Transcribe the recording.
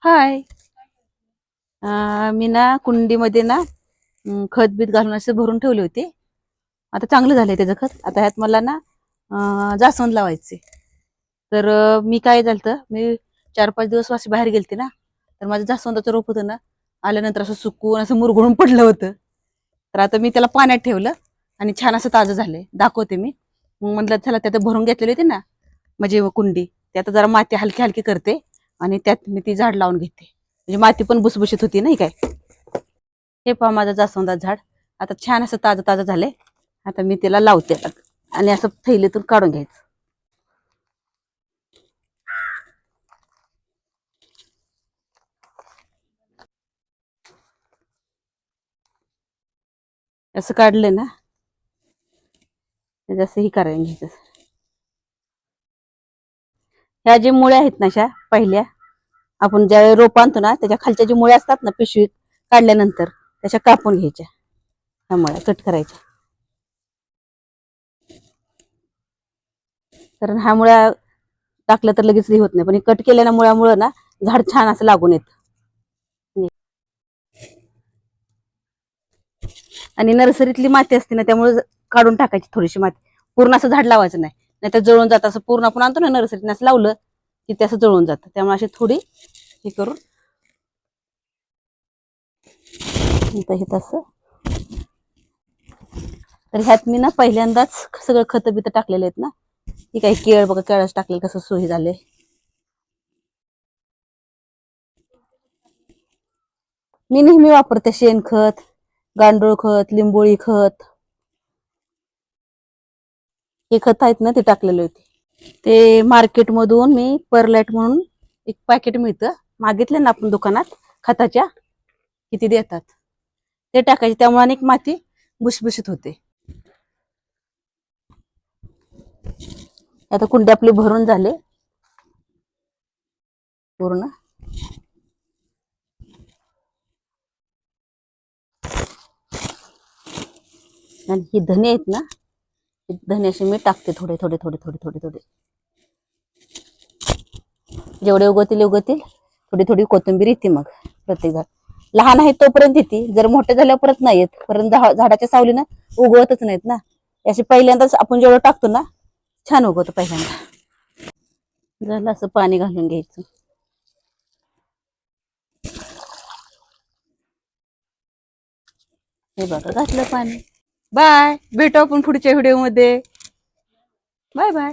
हाय. मी ना कुंडीमध्ये ना खत बीत घालून असे भरून ठेवले होते. आता चांगलं झालंय त्याचं खत. आता ह्यात मला ना जास्वंद लावायचे. तर मी काय झालं, मी 4-5 दिवस असे बाहेर गेलते ना, तर माझं जास्वंदाचं रोप होतं ना, आल्यानंतर असं सुकून असं मुरगळून पडलं होतं. तर आता मी त्याला पाण्यात ठेवलं आणि छान असं ताजं झालंय. दाखवते मी. मग म्हटलं चला त्यात भरून घेतलेले होते ना म्हणजे कुंडी, त्यात जरा माती हलकी हलकी करते आणि त्यात मी ती झाड लावून घेते. म्हणजे माती पण भुसभुशीत होती नाही काय. हे पहा माझं जास्वंदाचं झाड आता छान असं ताजं ताजं झालंय. आता मी त्याला लावते आणि असं थैलीतून काढून घ्यायचं. असं काढलं ना, जसं ही करायला घ्यायचं. ह्या जे मुळ्या आहेत ना, अशा पहिल्या आपण ज्या रोप आणतो ना, त्याच्या खालच्या जे मुळ्या असतात ना, पिशवीत काढल्यानंतर त्याच्या कापून घ्यायच्या. ह्या मुळ्या कट करायच्या. कारण ह्या मुळ्या टाकलं तर लगेच होत नाही, पण हे कट केलेल्या मुळ्यामुळे ना झाड छान असं लागून येत. आणि नर्सरीतली माती असते ना, त्यामुळे काढून टाकायची थोडीशी माती. पूर्ण असं झाड लावायचं नाही, नाही तर जळून जात. असं पूर्ण आपण आणतो ना नर्सरीत, असं लावलं की ते असं जळून जातं. त्यामुळे अशी थोडी हे करून हे तसं. तर ह्यात मी ना पहिल्यांदाच सगळं खत बित टाकलेले आहेत ना. ही काही केळ बघा, केळच टाकले कसं सोयी झाले. मी नेहमी वापरते शेणखत, गांडूळ खत, लिंबोळी खत. हे खत आहेत ना, ते टाकलेले होते. ते मार्केटमधून मी परलाईट म्हणून एक पॅकेट मिळतं, मागितलं ना आपण दुकानात खताच्या, किती देतात ते टाकायचे. त्यामुळे अनेक माती भुसभुशीत होते. आता कुंडी आपली भरून झाले पूर्ण. आणि ही धने आहेत ना, धने असे मी टाकते थोडे थोडे थोडे थोडे थोडे थोडे. जेवढे उगवतील उगवतील. थोडी थोडी कोथिंबीर येते मग प्रत्येक झाड. लहान आहे तोपर्यंत येते, जर मोठे झाल्यावर परत नाही येत. परत झाडाच्या सावलीनं उगवतच नाहीत ना. असे पहिल्यांदाच आपण जेवढं टाकतो ना, छान उगवतं पहिल्यांदा. झालं असं पाणी घालून घ्यायचं. हे बघा घातलं पाणी. बाय, भेटू आपण पुढच्या व्हिडिओ मध्ये. Bye bye.